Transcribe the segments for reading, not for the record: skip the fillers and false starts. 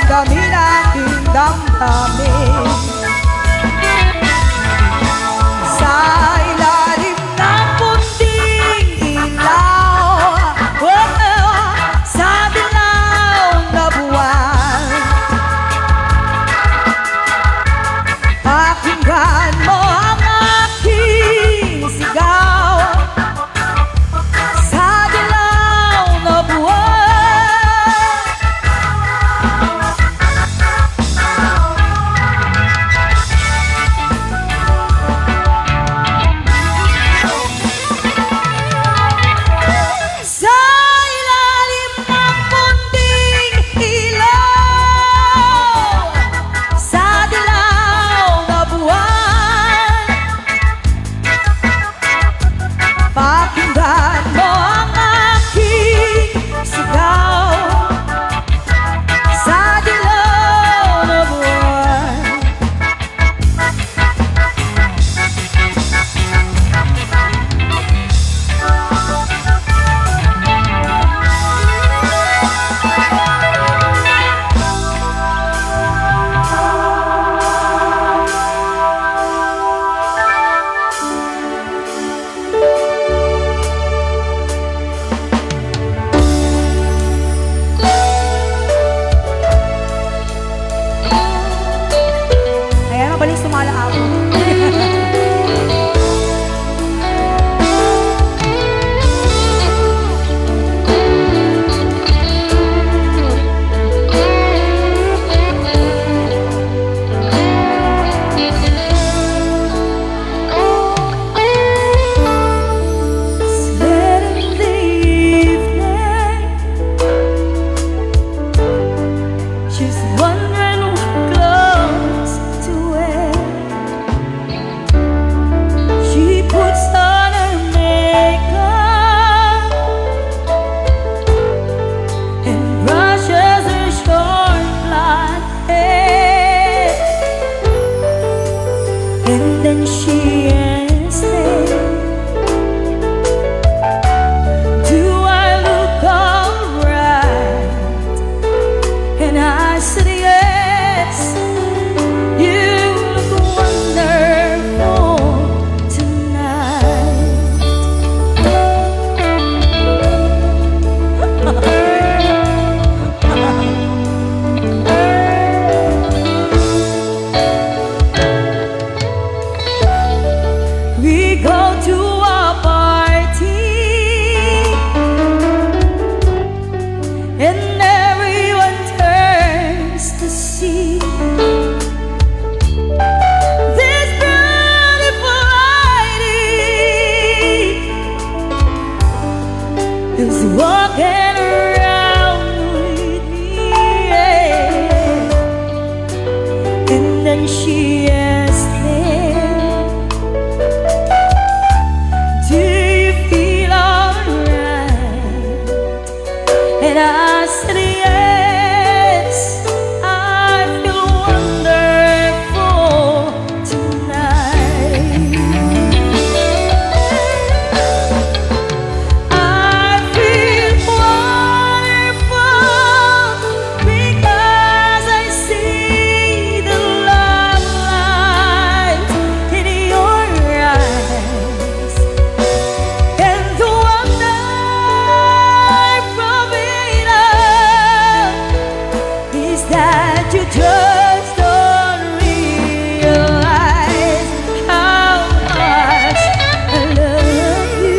damdamin aking damdamin. Sa ilalim ng puting ilaw, sa dilaw na buwan, pakinggan mo ang aking sigaw. Sa dilaw na buwan, sa ilalim ng munting ilaw, sa dilaw na buwan, pakinggan mo ang aking sigaw. Sa dilaw na buwan, ayan, mabilis sumala ako. Late in the evening, she's wondering what clothes to wear. She puts on her makeup and brushes her short blonde hair, and then she asks me, do I look alright? And I said yes, you look wonderful tonight. We go to a party and everyone turns to see this beautiful lady is walking around with me, and then she asked me, do you feel alright? And I said yes, I feel wonderful tonight. I feel wonderful because I see the love light in your eyes, and the wonder from it all is that you just don't realize how much I love you.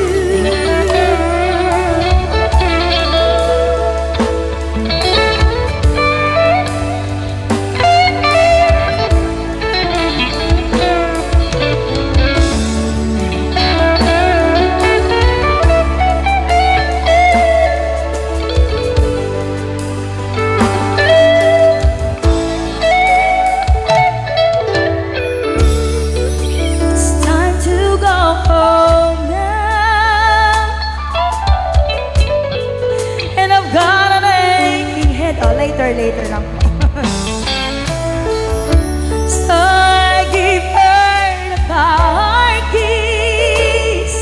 It's time to go home now, and I've got an aching head. Oh, later lang po. So I give her the car keys,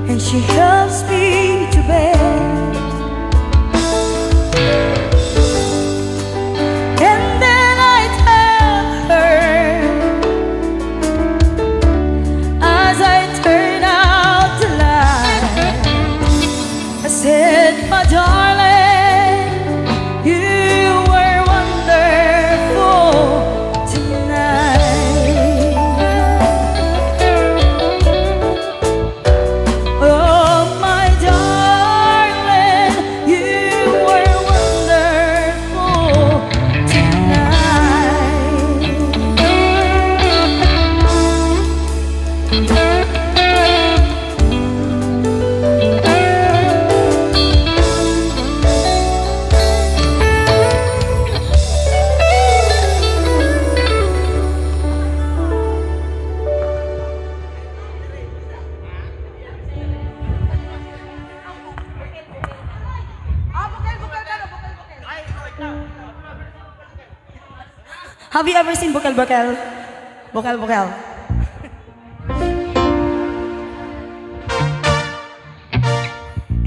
and she helps me to bed. Have you ever seen Bukel Bukel? Bukel Bukel.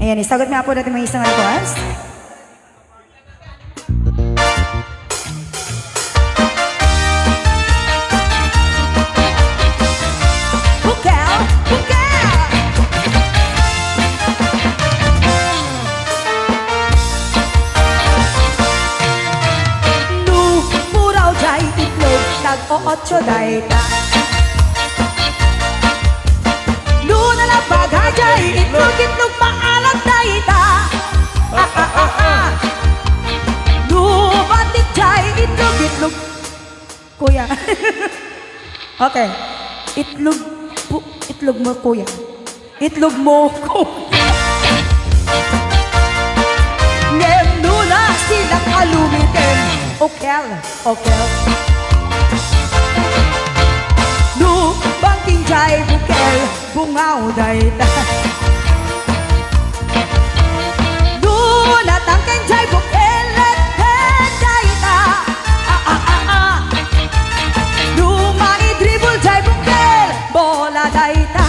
Ayan, isagot nga po natin mga isang request. Bukel, Bukel! Nu, muraw jay itlog, tag-o-otso day ta. Nu na lang bagay, itlog, maalat day ta. Nu, batit jay, itlog. Kuya. Okay. Itlog mo, kuya. Itlog mo, kuya. Ngem na silang alumitin. Okel. Nu, bangking jay bukel, bungaw day ta. Nu, natangken jay bukel, let jay ta. Nu, dribble jay bukel, bola day ta.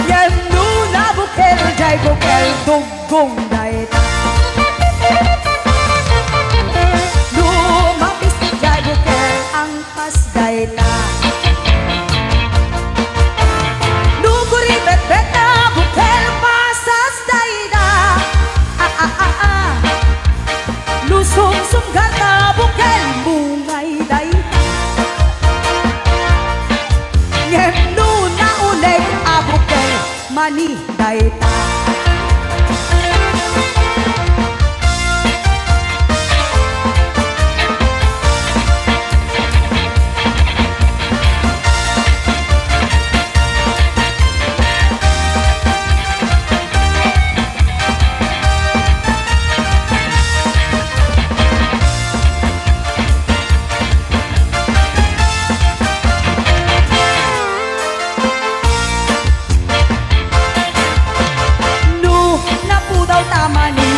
Yem nu na bukel jay bukel, dugong day ta. Nu, mapisik jay bukel, angkas day ta. Nu, guri bet na bukel, pasas day ta. Nu, sum gata bukel, bungay day ta. Ngem nu na uleg abukel, mani day ta.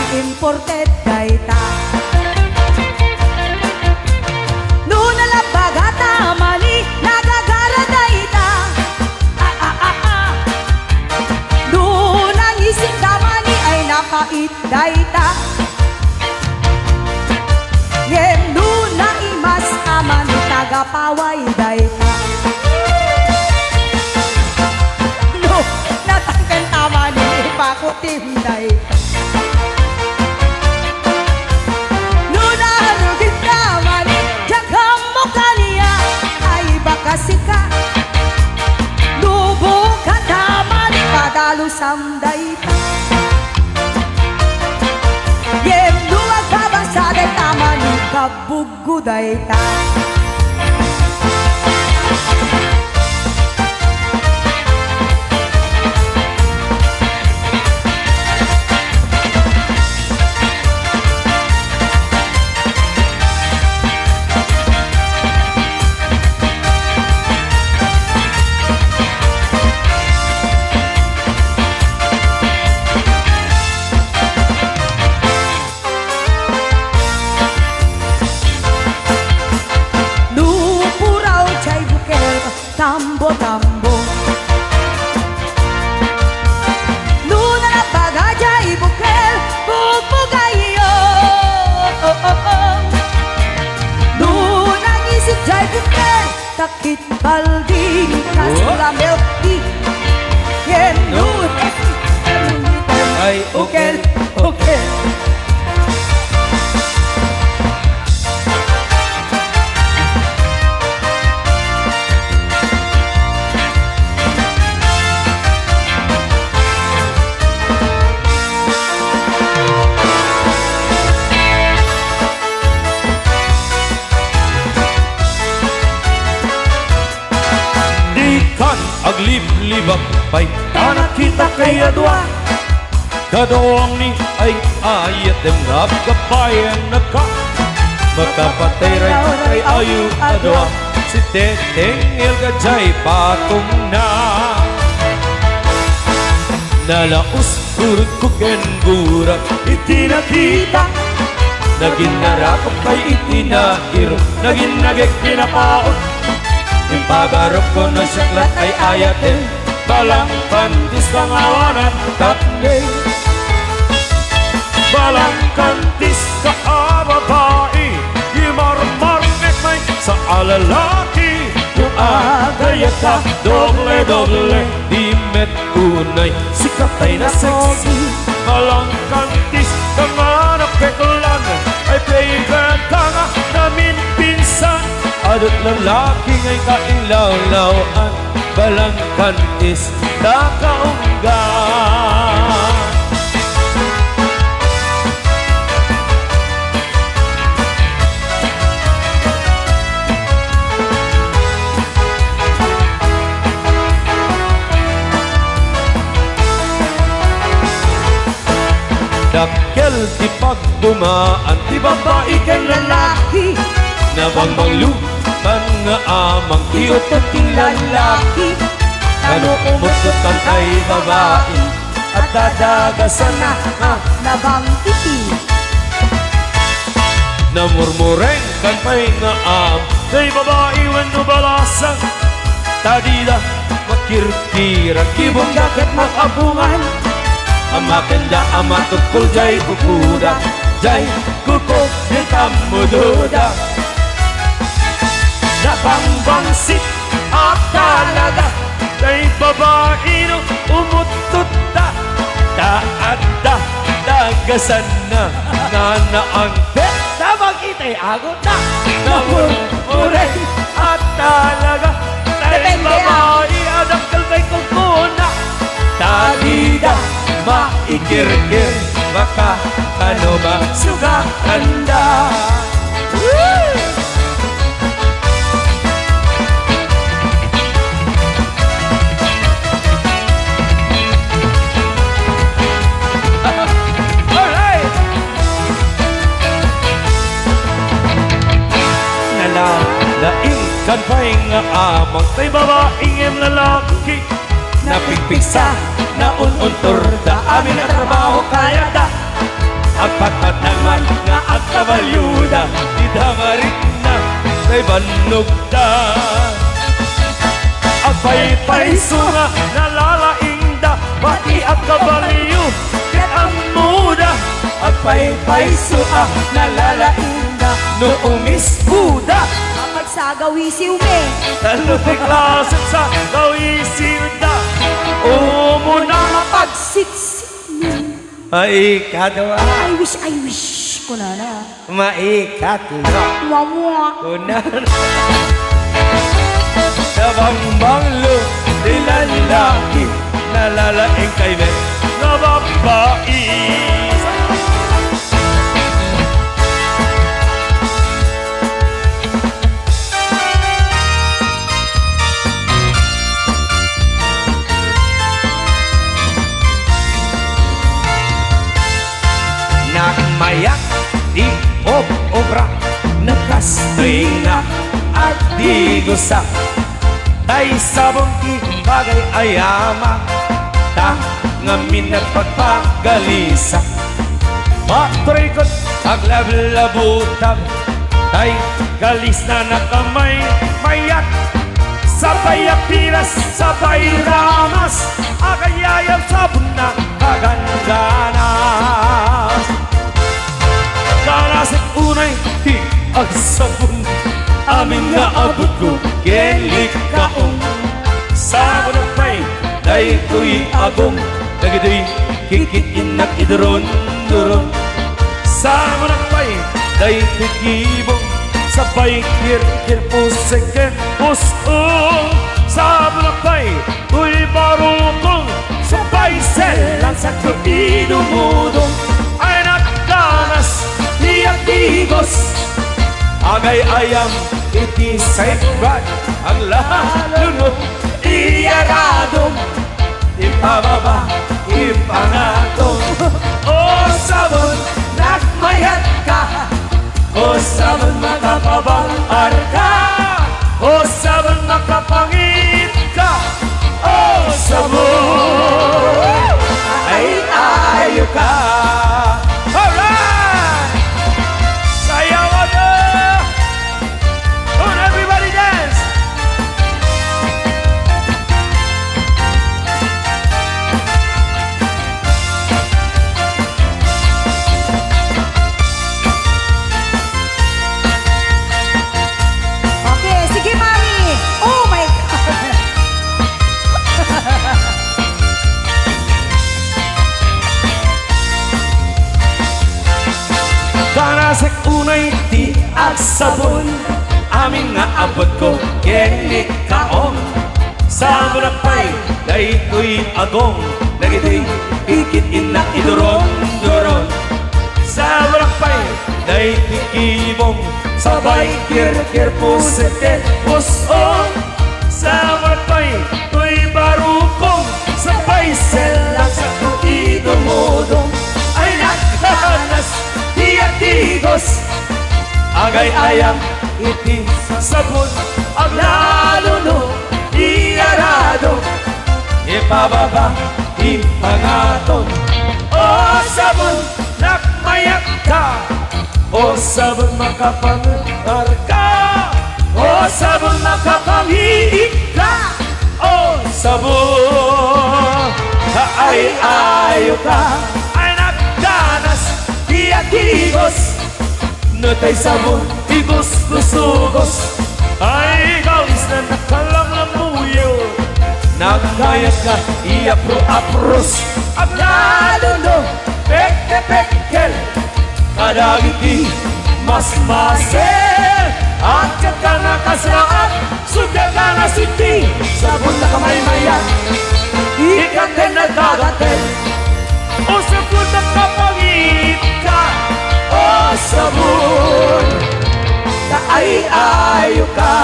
Imported day ta. Nu nalabaga tama ni nagagara day ta. Nu nangisip tama ni ay nakait day ta. Yem nu na imas ama ni tagapaway day ta. Nu natangkan tama ni ipakutim day ta. Kasika lubo kadaman padalo samday ta. Yem luwag babasagay tama ni kabuguday ta. Tambo Luna na bagay bukel bubugayo. Luna ngisip jay bukel takit balding kasula melty. Yen luna ay bukel. Aglib-libak pa'y tanak kita kay adwa. Kadoong ni ay ayat em ngap kapayan na ka. Makapatay kay ayu adwa. Si Teteng ilga jay patung na. Nalaos urut ko ken burak iti nakita. Naging narakop kay itinair, naging naging pinapaot. Yung pagarap ko na siyaklat ay ayatin, balang pantis kang awanan tatay. Balang kantis ka babae, imarmarmet may sa alalaki. Kung agaya ka, doble-doble, di met unay, sikat ay nasexy. Balang kantis ka nga napekulan, ay favorite ka nga namin pinsan. Adot lalaki ngay kailaw-lawan, balang kantis na kaunggan. Dakkel di pagdumaan, di babae kay lalaki. Nabangbang lupan nga amang iutot king lalaki. Ano umututan kay babae, at dadagasan na nabang iti. Namurmureng kan pay nga am, kay babae wano balasang. Tadida makirkiran, kibong dakat mag-abungan. Amakenda amatukul jay kukuda, jay kukuk ditamududa. Nabangbangsit at talaga, kay babae no umututa. Taada, dagasan na, nanaang bet, tabang itay agot na. Namurmureng at talaga, kay babae adakal kay kukuna. Tadida maikir-kir, baka ano ba sugakanda. Alright! Nalalaing kan pa'y nga amang tay babaeng lalaki. Napigpigsa, naununtor da amin na trabaho kaya da. Apat naman nga at kabalyuda, di damarit na kay banog da. Apay-payso nga nalalaing da, pati at kabalyo ket ang muda. Apay-payso nalalaing da, noong Miss Buda. Sa gawisiw me, Talutik lasan sa gawisiw da, umuna pagsitsik mo. Maikadwa, I wish ko na na. maikatlo, Mwa. unan. Nabangbanglo, nilalaki, nalalaing kay me, nababai. Mayak di obra, nakastringa at di gusa. Tay sabong ki bagay ayama, ta ngamin at pagpagalisa. Matrikot aglablabutab, tay galis na nakamay mayak. Sabay apiras, sabay ramas, agayayang sabon na kagandanas. Kalasit unay, di agsabon, amin nga abot ko, kelik kaong. Sabon ang pay, day ko'y agong, nagidoy, kikitin na kiduron-duron. Sabon ang pay, day ko'y gibong, sabay kir-kir puseken pusong. Sabon ang pay, ko'y marunong, sabay selang sa ko'y dumudong. Ay nagkanas, tigos, agay ayam, iti sacred, ang lalunod, iyaradong, ipababa, ipangatong. O sabon, nagmayat ka, o sabon, makapabangar ka, o sabon, makapangit ka, o sabon, ay ayo ka. Alright! Asik unay ti agsabon Amin nga abot ko Keni kaong Sa manapay Daytoy agong Nagiting ikitin na iduron-duron Sa manapay Daytoy ibong Sabay kir-kir pusete pusong Sa manapay To'y barukong Sabay selang sa idumudong Ay nakanas Tiyatigos Agay ayang iti sabon Ang laluno Iarado Ipababa Ipangaton O sabon Nakmayak ka O sabon makapangar ka O sabon makapangiik ka O sabon Ay ka Ay nagdanas Tiyatigos Natay sabon Igos-gusugos Ay galis na nakalang lamuyo Nagmayas ka Iapro-apros Ang laluno Peke-pekel Kadagiti Mas-masel At ka nakasraat Sudya ka na siti Sabon na kamay-mayan Ikaten na dagaten O sabon na kapangit ka O sabon Na ay-ayo ka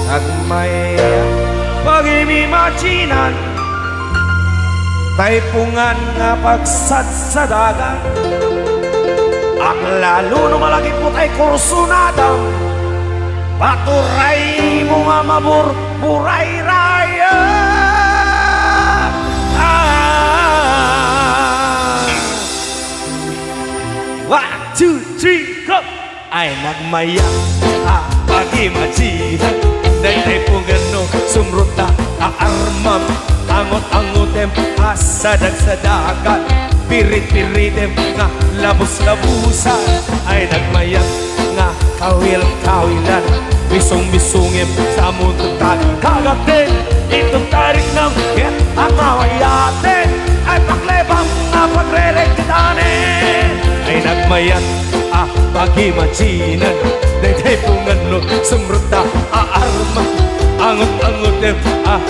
At may pag-imimaginan Taypungan nga pagsadagan Ang lalo no malaki po tay kursunadang Paturay mo nga mabur-buray-raya 1, 2, 3, go! Ay nagmayak pag-imaginan Daytay po gano sumruta aarmam Angot-angotem asadag-sadagan Pirit-piritem nga labus-labusan Ay nagmayak nga kawil-kawilan Bisong-bisungim sa mundo kagatin Itong tarik ng hit ang mawayatin Ay paklebang nga pagre-rektanin Ay nagmayak pag-imaginan Daytay po ngano sumruta aarma Angot-angotem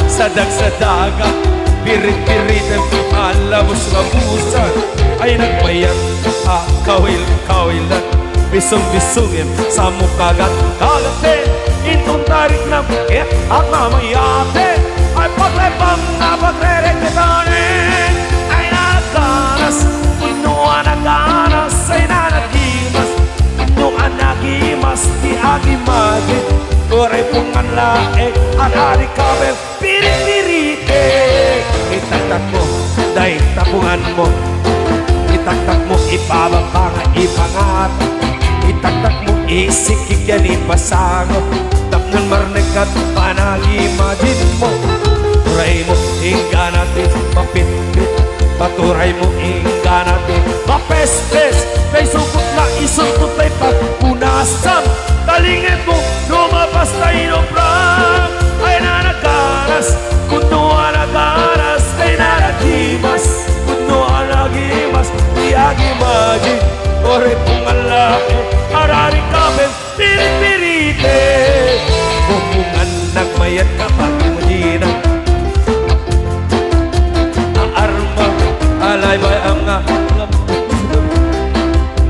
sadag-sadagan Pirit-piritem alabos-labusan Ay nagmayak kawil-kawilan Bisong-bisungim sa mukagat kagatin Itong tarik ng hit at mamayatin Ay paglebang na pagre-rektanin Ay naganas, punuan naganas Ay nanagimas, punuan nagimas Di agimagin, kuray pungan laek At hari kabel, pirit-pirite Itaktak mo, dahi tapungan mo Itaktak mo, ibababa nga ipangat Itaktak mo, isikik yan ipasango Tapnan marnekat, panag-imagine mo Turay mo, ingga natin, mapit-pit Paturay mo, ingga natin, mapes-pes May sukot na isuntot ay pagpunasan Talingin mo, lumabas na inobran Ay nanagaras, kunuan nagaras Ay nanagimas, kunuan nagimas Di agimagin, ore pungan laki Arari kabel, pirit-pirite Pupungan nagmayat kapag imaginan Ang arma, alay ba ang nga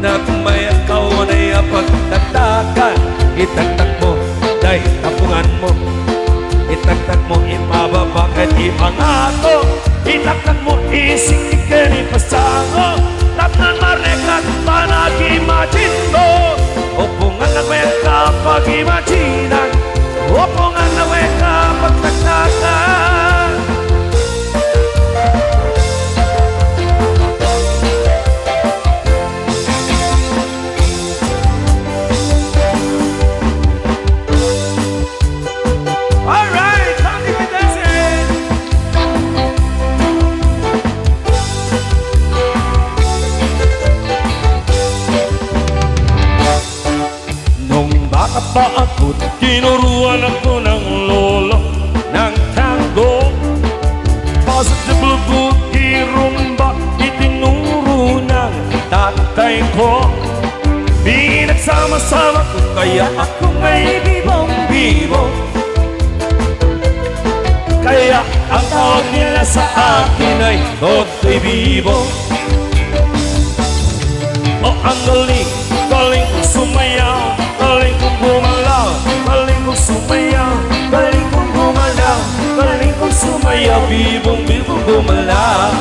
Nagmayat ka o na pagtagtagan Itagtag mo, dahi tapungan mo Itagtag mo, ipababa at ipangato Itagtag mo, isingig ka ni pasango Tapnan marekat, panag-imagine mo Upungan na weka pag-imaginan Upungan na weka pagtagtagan Alright, continue dancing kasama ko, kaya ako may bibong-bibo. Kaya ang tawag nila sa akin ay Totoy Bibo. Oh, ang galing, galing kong sumayaw, galing kong gumalaw, galing kong sumayaw, galing kong gumalaw, galing kong sumayaw, bibong-bibong gumalaw.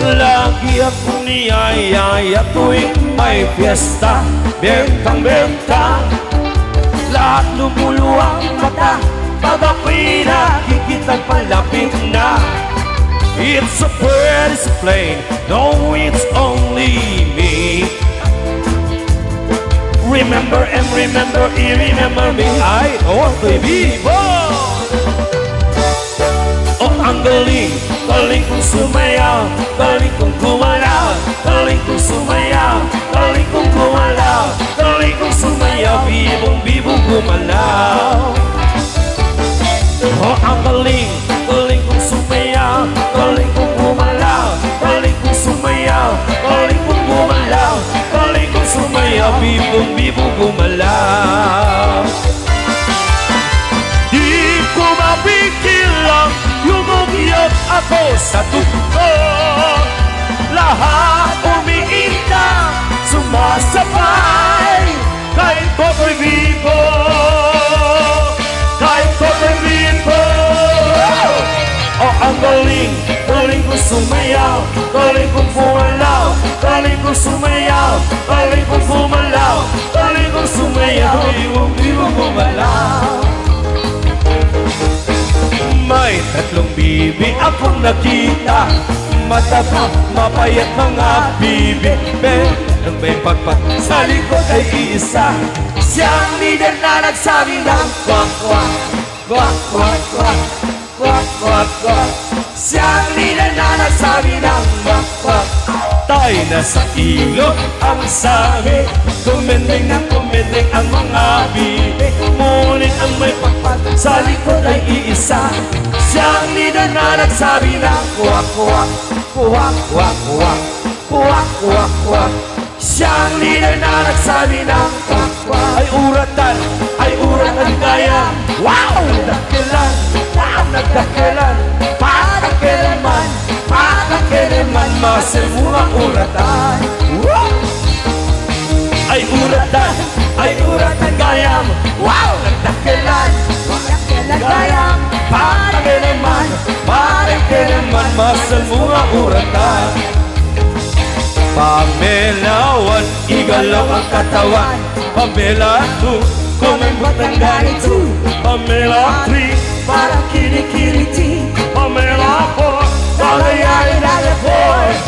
Lagi akong niyayaya tuwing may fiesta, bentang-bentang, lahat lumuluwang mata pag ako'y nakikitang palapit na. It's a pretty plain, no, it's only me. Remember and remember, remember me, I Totoy Bibo. Oh, ang galing, galing kong sumayaw, galing kong gumalaw, galing kong sumayaw, galing kong gumalaw, galing kong sumayaw, bibong-bibong gumalaw. Oh, ang galing, galing kong sumayaw, galing kong gumalaw, galing kong sumayaw, galing kong gumalaw, galing kong sumayaw, bibong-bibong gumalaw. Di ko mapigilang lumugiyot ako sa tukto, lahat umiinda, sumasabay kay Totoy Bibo, kay Totoy Bibo. Oh, ang galing, galing kong sumayaw, galing kong gumalaw, galing kong sumayaw, galing kong gumalaw, galing kong sumayaw, bibong-bibong gumalaw. May tatlong bibi akong nakita, mataba, mapayat mga bibi, pero may pagpat sa likod ay iisa. Siyang leader na nagsabi ng kwak, kwak, kwak, kwak, kwak, kwak, kwak, kwak. Siyang leader na nagsabi ng kwak, kwak. Tayo na sa ilog ang sabi, kumending ng kumending ang mga bibi, ngunit ang may pagpat sa likod ay iisa. Siyang leader na nagsabi ng kwak, kwak, kwak, kwak, kwak, kwak, kwak, kwak. Siyang leader na nagsabi ng kwak, kwak. Ay uratan kaya, wow! Nagdakilan, wow! Nagdakilan, patakilaman, patakilaman, masemura uratan. Wow! Ay uratan kaya, wow! Nagdakilan, patakilan kaya, patakilaman, patakilaman, masemura uratan. Pamelawan, igalaw ang katawan. Pamela 2, kumembot ang ganito. Pamela 3, parang kinikiliti. Pamela 4, palayain ang apoy.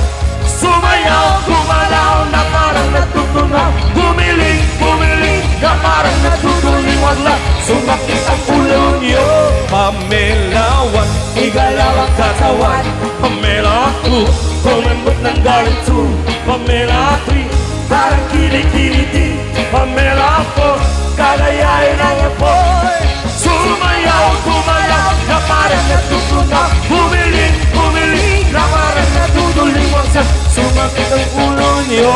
Sumayaw, gumalaw na parang natutunaw. Bumiling, bumiling na parang natutuling. Wala, sumakit ang ulo niyo. Pamelawan, igalaw ang katawan. Pamela 2, kumembot ng ganito. Pamela 3, parang kilikiliti. Pamela 4, kalayain ang apoy. Sumayaw, gumalaw na parang natutunaw. Bumiling, bumiling na parang natutuling. Wagsak, sumakit ang ulo niyo.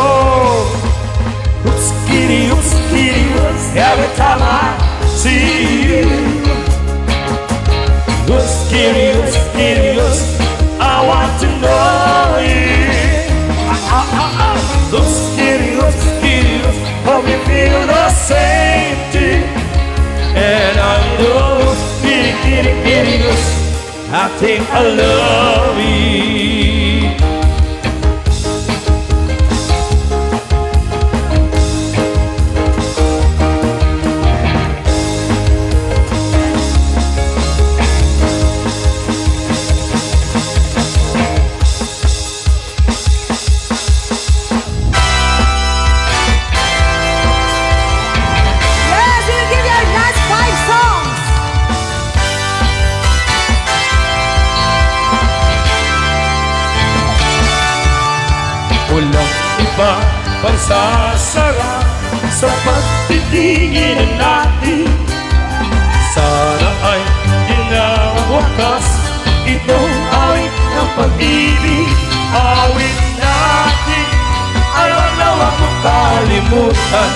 Oops, kitty, every time I see you. Oops, kitty, I want to know you. Those skitty, hope you feel the same thing. And I know, kitty, I think I love you. Yes, we'll give you our last 5 songs. Walang iba pang sasarap sa pagtitingin natin. Sana ay ginawakas itong awit ng pag-ibig. Awit natin, ay wag na wag mong kalimutan.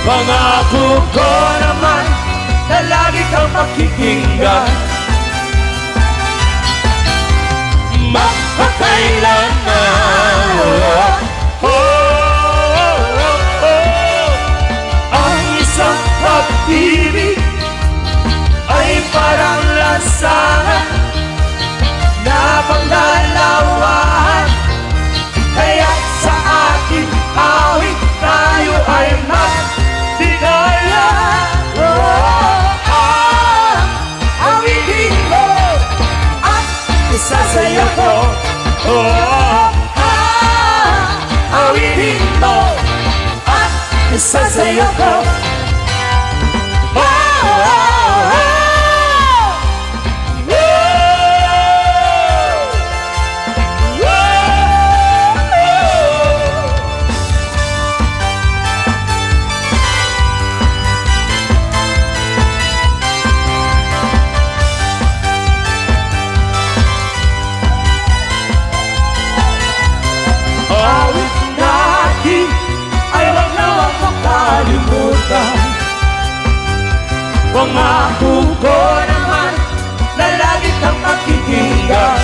Pangako ko naman na lagi kang makikinggan. Magpakailanman. Ang isang pag-ibig ay parang lansangan na pangdalawahan. Kaya sa ating awit tayo ay magbigaya. Awitin mo at isasayaw ko. Awitin mo at isasayaw ko. Awit natin ay wag na wag mong kalimutan. Pangako ko naman na lagi kang makikinggan.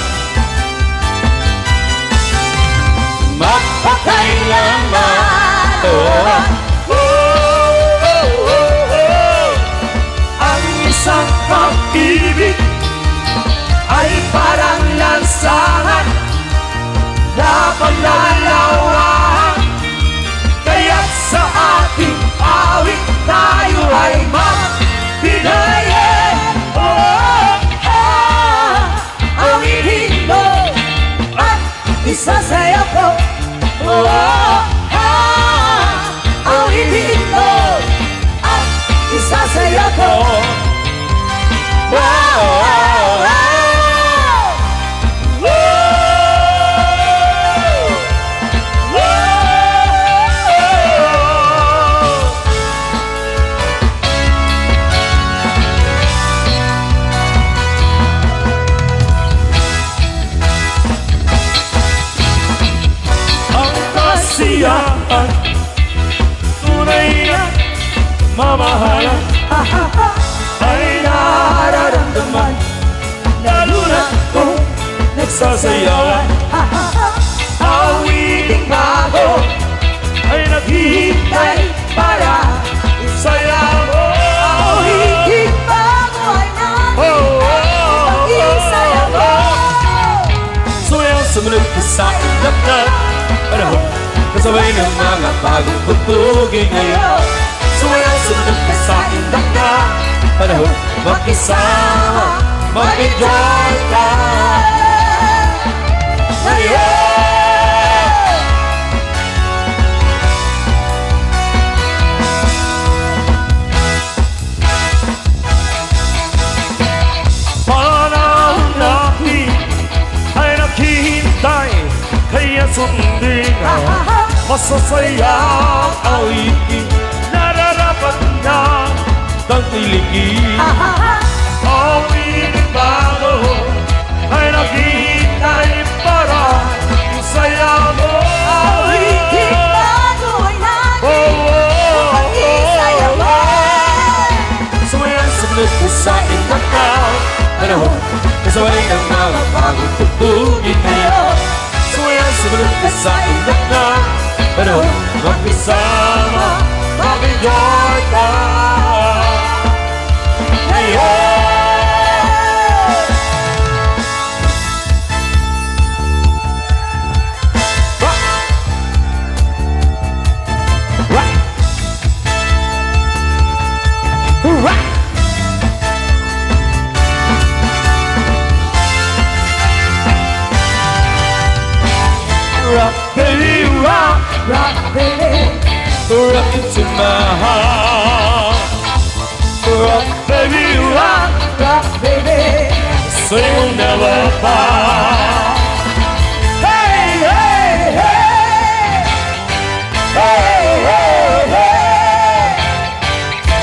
Magpakailanman. Ang isang pag-ibig ay parang lansangan na paglalawang. Kaya sa ating awit tayo ay magbigaya. Awitin mo at isasayaw ko. Awitin mo at isasayaw ko. Kasiyahan, tunay na mamahalan ay nararamdaman, lalo na kung nagsasayawan. Awiting bago ay naghihintay para isayaw mo. Awiting bago ay nag-isayaw mo. Sumayaw sumunod ka sa ilap na panahon, kasabay ng mga bagong bugtugin ngayon. Sumayaw sumunod ka sa ilap na panahon, magkisama, mag-enjoy ka ngayon. Panahon natin ay naghihintay, kaya sundin ang masasayang awitin. Nararapat na tangkiligin. Awitin bago ay naghihintay para isayaw mo. Awitin bago ay nag-isayaw mo. Sumayaw sumunod ka sa ilap na panahon, kasabay ng mga bagong tugtugin ngayon. Sumayaw sumunod ka sa ilap na panahon, magkisama, mag-enjoy ka ngayon. Rock, baby, rock, rock, baby, rock into my heart. Rock, baby, rock, rock, baby, so you'll never fall. Hey, hey, hey, hey, hey, hey,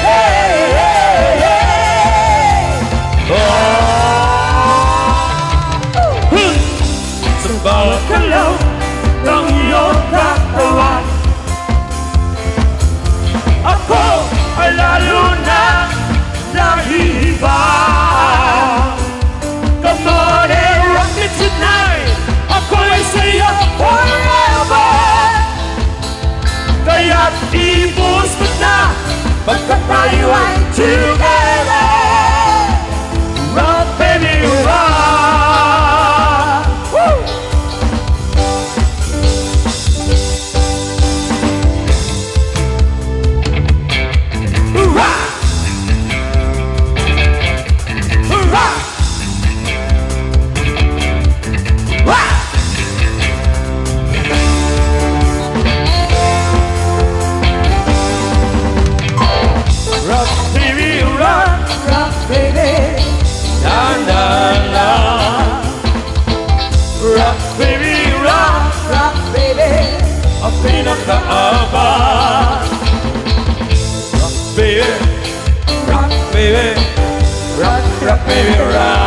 hey, hey, hey. Oh, sa bawat galaw ng iyong rewind together. Rock, baby, rock. Woo! Rock! Rock! Rock! Rock, baby, rock. Rock, baby. La la la. Rock, baby, rock. Rock, baby. Ang pinakaaban. Rock, baby. Rock, baby. Rock, rock, baby, rock.